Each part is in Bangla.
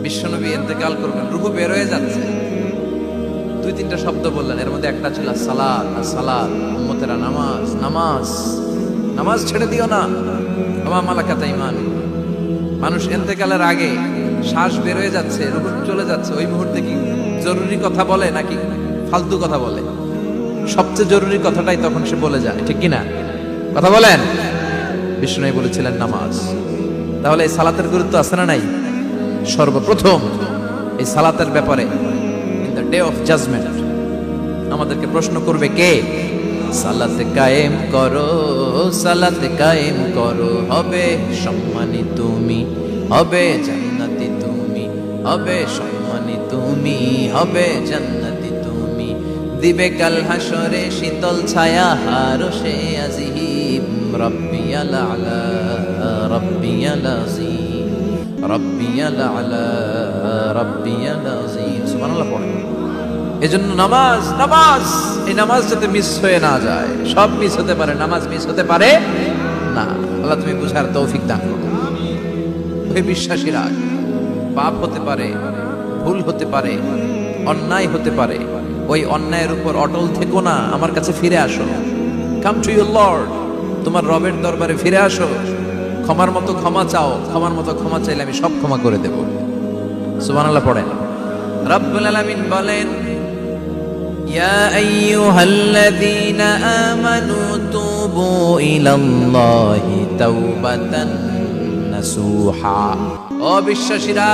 বিশ্বনবী ইন্তেকাল করবেন, রূহ বের হয়ে যাচ্ছে, দুই তিনটা শব্দ বললেন, এর মধ্যে একটা ছিল সালাত। সালাত উম্মতেরা নামাজ, নামাজ, নামাজ ছেড়ে দিও না, ওয়া মালাকাত ঈমানুকুম। মানুষ ইন্তেকালের আগে শ্বাস বের হয়ে যাচ্ছে, রূহ চলে যাচ্ছে, ওই মুহূর্তে কি জরুরি কথা বলে নাকি ফালতু কথা বলে? সবচেয়ে জরুরি কথাটাই তখন সে বলে যায়, ঠিক কিনা? কথা বলেন। বিষ্ণু বলেছিলেন নামাজ। তাহলে এই সালাতের গুরুত্ব আছে না নাই? সর্বপ্রথম এই সালাতের ব্যাপারে in the day of judgement আমাদেরকে প্রশ্ন করবে কে? সালাতে কায়েম করো, সালাতে কায়েম করো, হবে সম্মানী তুমি, হবে জান্নাতি তুমি, হবে সম্মানী তুমি, হবে জান্নাতি তুমি, দিবে কাল হাসরে শীতল ছায়া হারশে আজিম, রব্বিয়াল আলা, রব্বিয়াল আযীম, রব্বিয়াল আলা, রব্বিয়াল আযীম। সুবহানাল্লাহ পড়েন। এজন্য নামাজ, নামাজ, এই নামাজ যাতে মিস হয়ে না যায়। সব মিস হতে পারে, নামাজ মিস হতে পারে না। আল্লাহ তুমি বুঝার তৌফিক দান করো। ওই বিশ্বাসীরা, পাপ হতে পারে, ভুল হতে পারে, অন্যায় হতে পারে, ওই অন্যায়ের উপর অটল থেকো না, আমার কাছে ফিরে আসো। কাম টু ইউর লর্ড, তোমার রবের দরবারে ফিরে আসো, ক্ষমার মতো ক্ষমা চাও, ক্ষমার মতো ক্ষমা চাইলে আমি সব ক্ষমা করে দেব। সুবহানাল্লাহ পড়েন। রব্বুল আলামিন বলেন, ইয়া আইয়ুহাল্লাযীনা আমানু তুবু ইলাল্লাহি তাওবাতান নাসুহা। ও বিশ্বাসীরা,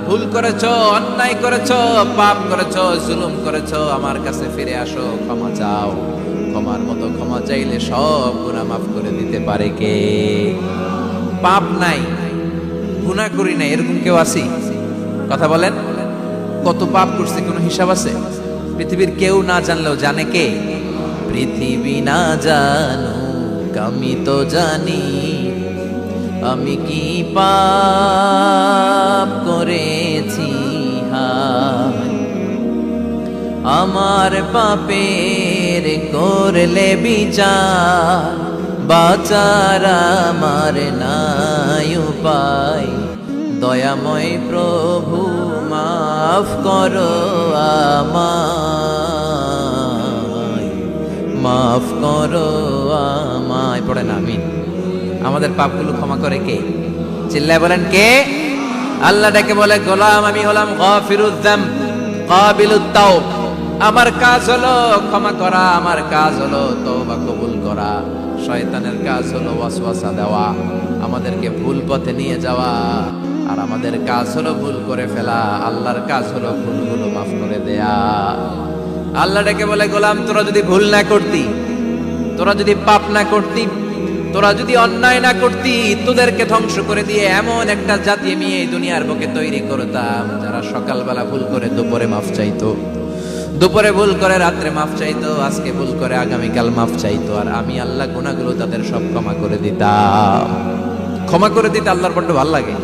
ভুল করেছো, অন্যায় করেছো, পাপ করেছো, জুলুম করেছো, আমার কাছে ফিরে আসো, ক্ষমা চাও। ক্ষমার মতো ক্ষমা চাইলে সব গুনাহ মাফ করে দিতে পারে কে? পাপ নাই, গুনাহ করি নাই, এরকম কেউ আছি? কথা বলেন। কত পাপ করছে কোনো হিসাব আছে? পৃথিবীর কেউ না জানলেও জানে কে? পৃথিবী না জানুক আমি তো জানি, আমি কি পাপ করেছি হায়, আমার পাপের করলে বিচার, বাঁচার আমার নাই উপায়, দয়াময় প্রভু মাফ করো আমায়, মাফ করো আমায়। পড়েন আমিন। আমাদের পাপগুলো ক্ষমা করে কে? চিল্লায় বলেন কে? আল্লাহ ডেকে বলে, গোলাম আমি হলাম গাফিরুয যাম কাবিলুত তাওব। আমার কাজ হলো ক্ষমা করা, আমার কাজ হলো তওবা কবুল করা। শয়তানের কাজ হলো ওয়াসওয়াসা দেওয়া, আমাদেরকে ভুল পথে নিয়ে যাওয়া, আর আমাদের কাজ হলো ভুল করে ফেলা। আল্লাহর কাজ হলো ভুলগুলো মাফ করে দেয়া। আল্লাহ ডেকে বলে, গোলাম তোরা যদি ভুল না করতি, তোরা যদি পাপ না করতি, তোরা যদি অন্যায় না করতি, তোদেরকে ধ্বংস করে দিয়ে এমন একটা জাতি আমি এই দুনিয়ার বুকে তৈরি করতাম, যারা সকালবেলা ভুল করে দুপুরে মাফ চাইতো, দুপুরে ভুল করে রাত্রে মাফ চাইতো, আজকে ভুল করে আগামীকাল মাফ চাইতো, আর আমি আল্লাহ গুনাহগুলো তাদের সব ক্ষমা করে দিতাম। ক্ষমা করে দিতে আল্লাহর বড্ড ভালো লাগে।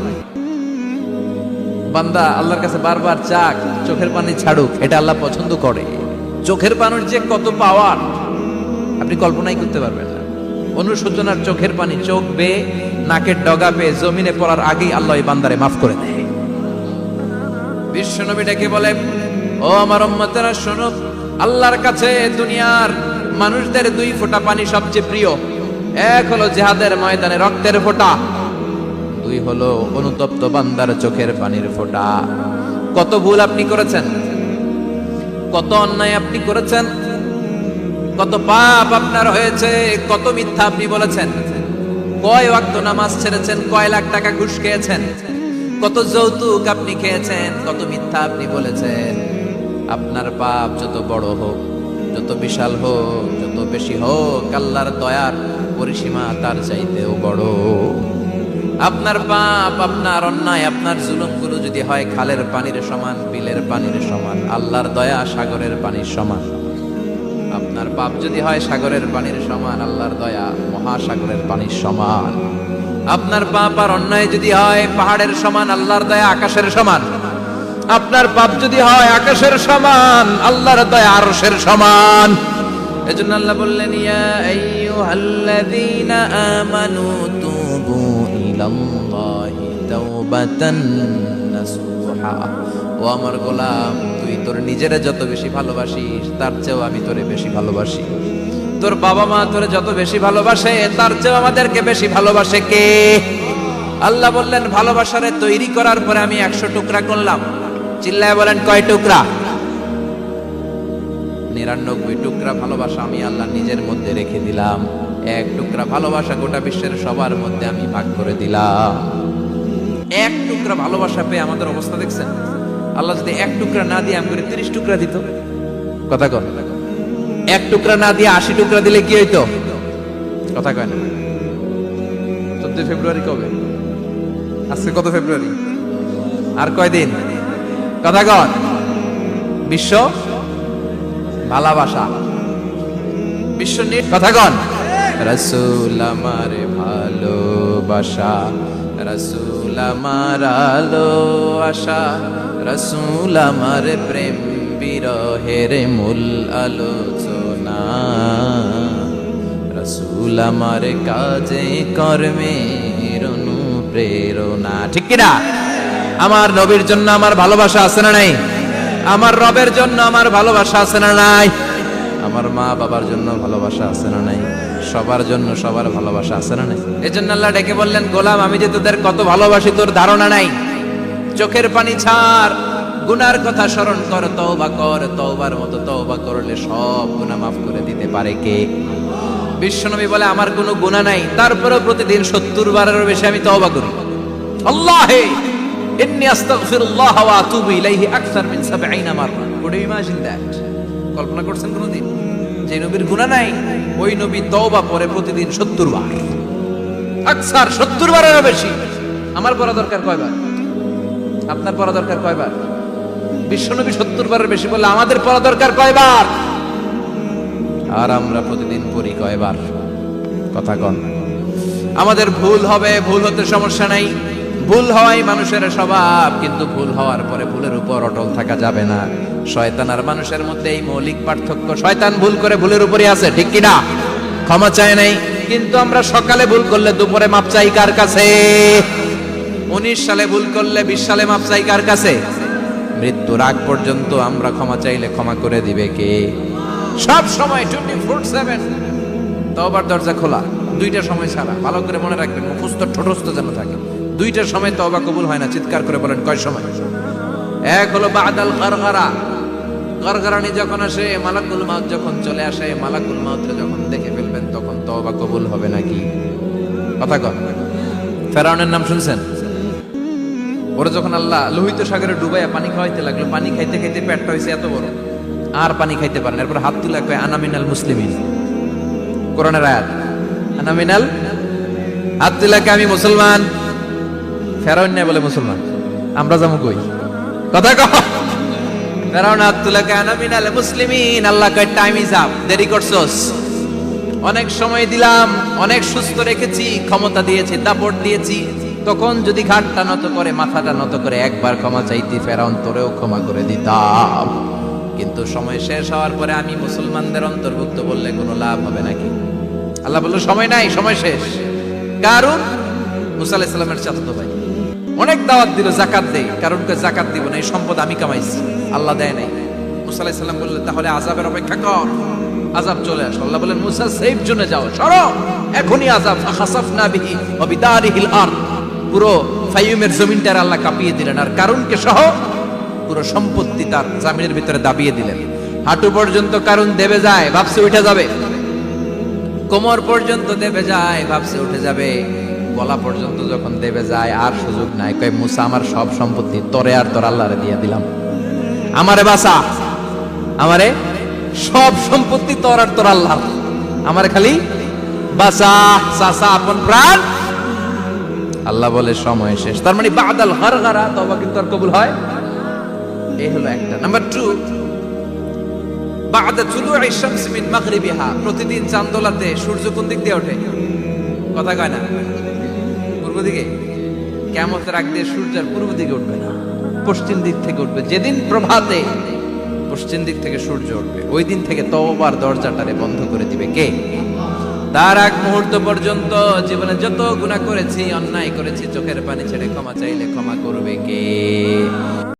বান্দা আল্লাহর কাছে বারবার চাক, চোখের পানি ছাড়ুক, এটা আল্লাহ পছন্দ করে। চোখের পানির যে কত পাওয়ার আপনি কল্পনাই করতে পারবেন না। অনুশোচনার চোখের পানি, চোখ বেয়ে নাকের ডগা বেয়ে জমিনে পড়ার আগেই আল্লাহ এই বান্দারে মাফ করে দেয়। বিশ্বনবী ডেকে বলে, ও আমার উম্মতেরা শোনো, আল্লাহর কাছে দুনিয়ার মানুষদের দুই ফোঁটা পানি সবচেয়ে প্রিয়। এক হলো জিহাদের ময়দানে রক্তের ফোঁটা, দুই হলো অনুতপ্ত বান্দার চোখের পানির ফোঁটা। কত ভুল আপনি করেছেন, কত অন্যায় আপনি করেছেন, কত পাপ আপনার হয়েছে, কত মিথ্যা আপনি বলেছেন, কয় ওয়াক্ত নামাজ ছেড়েছেন, কয় লাখ টাকা ঘুষ খেয়েছেন, কত যৌতুক আপনি খেয়েছেন, কত মিথ্যা আপনি বলেছেন। আপনার পাপ যত বড় হোক, যত বিশাল হোক, যত বেশি হোক, আল্লাহর দয়ার পরিসীমা তার চাইতেও বড়। আপনার পাপ, আপনার অন্যায়, আপনার জুলুমগুলো যদি হয় খালের পানির সমান, বিলের পানির সমান, আল্লাহর দয়া সাগরের পানির সমান। আপনার পাপ যদি হয় সাগরের পানির সমান, আল্লাহর দয়া মহাসাগরের পানির সমান। আপনার পাপ আর অন্যায় যদি হয় পাহাড়ের সমান, আল্লাহর দয়া আকাশের সমান। আপনার পাপ যদি হয় আকাশের সমান, আল্লাহর দয়া আরশের সমান। এজন্য আল্লাহ বললেন, ইয়া আইয়ুহাল্লাযীনা আমানু তুবু ইলাল্লাহি তাওবাতান নাসুহা। ও আমার গোলাম, তুই তোর নিজেরে যত বেশি ভালোবাসিস তার চেয়েও আমি তোরে বেশি ভালোবাসি। তোর বাবা মা তোরে যত বেশি ভালোবাসে তার চেয়েও আমাদেরকে বেশি ভালোবাসে কে? আল্লাহ বললেন ভালোবাসারে তৈরি করার পরে আমি 100 টুকরা করলাম। চিল্লায় বলেন কয় টুকরা? 99 টুকরা ভালোবাসা আমি আল্লাহ নিজের মধ্যে রেখে দিলাম। 1 টুকরা ভালোবাসা গোটা বিশ্বের সবার মধ্যে আমি ভাগ করে দিলাম। 1 টুকরা ভালোবাসা পেয়ে আমাদের অবস্থা দেখছেন? আল্লাহ যদি 1 টুকরা না দিয়ে আমি করে 30 টুকরা দিত, কথা কন। 1 টুকরা না দিয়ে 80 টুকরা দিলে কি হইতো? কথা কয় না। 14 ফেব্রুয়ারি কবে? আজকে কত ফেব্রুয়ারি? আর কয়দিন? কথা কন। বিশ্ব ভালোবাসা, বিশ্ব কথা কন। রাসূল আমার ভালোবাসা, রাসূল আমার আলো আশা, রাসূল আমার প্রেম বিরহের মূল আলোচনা, রাসূল আমার কাজে কর্মের অনুপ্রেরণা। ঠিক কিনা? আমার নবীর জন্য আমার ভালোবাসা আছে না নাই? আমার রবের জন্য আমার ভালোবাসা আছে না নাই? আমার মা বাবার জন্য ভালোবাসা আছে না নাই? সবার জন্য সবার ভালোবাসা আছে না নাই? এজন্য আল্লাহ ডেকে বললেন, গোলাম আমি যে তোদের কত ভালোবাসি তোর ধারণা নাই। চোখের পানি ছাড়, গুনার কথা স্মরণ কর, তওবা কর। তওবার মতো তওবা করলে সব গুনাহ মাফ করে দিতে পারে কে? বিশ্বনবী বলে আমার কোনো গুনাহ নাই, তারপরেও প্রতিদিন 70 বারেরও বেশি আমি তওবা করি। আল্লাহে ইন্নী আস্তাগফিরুল্লাহ ওয়া আতুবু ইলাইহি আকসার মিন 70 মাররা। Could you imagine that? কল্পনা করছেন কোনদিন? যে নবীর গুনাহ নাই ওই নবী তওবা করে প্রতিদিন 70 বার, আকসার 70 বারেরও বেশি। আমার পড়া দরকার কয়বার? আপনার পড়া দরকার কয়বার? বিশ্বনবী 70 বারের বেশি বললে আমাদের পড়া দরকার কয়বার? আর আমরা প্রতিদিন পড়ি কয়বার? কথা কন। আমাদের ভুল হবে, ভুল হতে সমস্যা নাই, ভুল হওয়াই মানুষের স্বভাব, কিন্তু ভুল হওয়ার পরে ভুলের উপর অটল থাকা যাবে না। শয়তান আর মানুষের মধ্যে এই মৌলিক পার্থক্য। শয়তান ভুল করে ভুলের উপরই আছে, ঠিক কিনা? ক্ষমা চায় নাই, কিন্তু আমরা সকালে ভুল করলে দুপুরে মাপ চাই কার কাছে? 19 সালে ভুল করলে 20 সালে মাপ চাই কার কাছে? মৃত্যুর আগ পর্যন্ত আমরা ক্ষমা চাইলে ক্ষমা করে দিবে কে? সব সময় 24/7 তওবার দরজা খোলা, 2টা সময় ছাড়া। ভালো করে মনে রাখবেন, মুখস্থ ঠোঁটস্থ যেন থাকে। 2টার সময় তওবা কবুল হয় না। চিৎকার করে বলেন কয় সময়? এক হলো বাদাল গারগারা, গারগারানি যখন আসে, মালাকুল মাউত যখন চলে আসে, মালাকুল মাউতরে যখন দেখে ফেলবেন তখন তওবা কবুল হবে নাকি? কথা কন। ফেরাউনের নাম শুনছেন? ওরা যখন আল্লাহ লোহিত সাগরে ডুবাইয়া পানি খাওয়াইতে লাগলো, পানি খাইতে খাইতে পেটটা হয়েছে এত বড়, আর পানি খাইতে পারেন। এরপর হাত তুলে কয় আনা মিনাল মুসলিমিন। কোরআনের আয়াত, আনা মিনাল, হাত তুলে কয় আমি মুসলমান। ফেরাউন না বলে মুসলমান, আমরা যাবো কই? কথা কহ। ফেরাউন হাত তুলে কয় আনা মিনাল মুসলিমিন। আল্লাহ কয় টাইম ইজ আপ, দেরি করছস। অনেক সময় দিলাম, অনেক সুস্থ রেখেছি, ক্ষমতা দিয়েছি, দাপট দিয়েছি, তখন যদি ঘাটটা নত করে, মাথাটা নত করে একবার ক্ষমা চাইতি, ফেরাউন তোরেও ক্ষমা করে দিতাম। কিন্তু সময় শেষ হওয়ার পরে আমি মুসলমানদের অন্তর্ভুক্ত বললে কোনো লাভ হবে নাকি? আল্লাহ বলল সময় নাই, সময় শেষ। কারণ মুসা আলাইহিস সালামের চাচাতো ভাই অনেক দাওয়াত দিল, যাকাত দেই। কারণ কে যাকাত দিব না, এই সম্পদ আমি কামাইছি, আল্লাহ দেয় নাই। মুসা আলাইহিস সালাম বললেন তাহলে আযাবের অপেক্ষা কর, আযাব চলে আসে। আল্লাহ বলেন মুসা সেফ জোনে যাও, সরো, এখনই আযাব। ফাখাসাফনা বিহি ওয়া বিদারিহিল আরদ, পুরো ফাইয়ুমের জমিনটার আল্লাহ কাঁপিয়ে দিলেন, আর কারুনকে সহ পুরো সম্পত্তি তার জামিনের ভিতরে দাবিয়ে দিলেন। হাঁটু পর্যন্ত কারুন দেবে যায়, ভাবছে উঠে যাবে। কোমর পর্যন্ত দেবে যায়, ভাবছে উঠে যাবে। গলা পর্যন্ত যখন দেবে যায় আর সুযোগ নাই। কয় মুসা আমার সব সম্পত্তি তোরে আর তোর আল্লাহরে দিয়ে দিলাম, আমারে বাঁচা, আমারে সব সম্পত্তি তোর আর তোর আল্লাহ, আমারে খালি বাঁচা, চাচা আপন প্রাণ। আল্লাহ বলে সময় শেষ। তার মানে বাদাল গারগারা তওবা কিন্তু আর কবুল হয়। এই হলো একটা। নাম্বার 2, বাদা তুলুই শামস মিন মাগরিবিহা, প্রতিদিন চাঁদোলাতে সূর্য কোন দিক দিয়ে ওঠে? কথা কয় না? পূর্ব দিকে। কিয়ামতের আগ দিয়ে সূর্যের পূর্ব দিকে উঠবে না, পশ্চিম দিক থেকে উঠবে। যেদিন প্রভাতে পশ্চিম দিক থেকে সূর্য উঠবে, ওই দিন থেকে তওবার দরজাটারে বন্ধ করে দিবে কে? তার আগ মুহূর্ত পর্যন্ত জীবনে যত গুনাহ করেছি, অন্যায় করেছি, চোখের পানি ছেড়ে ক্ষমা চাইলে ক্ষমা করবে কে?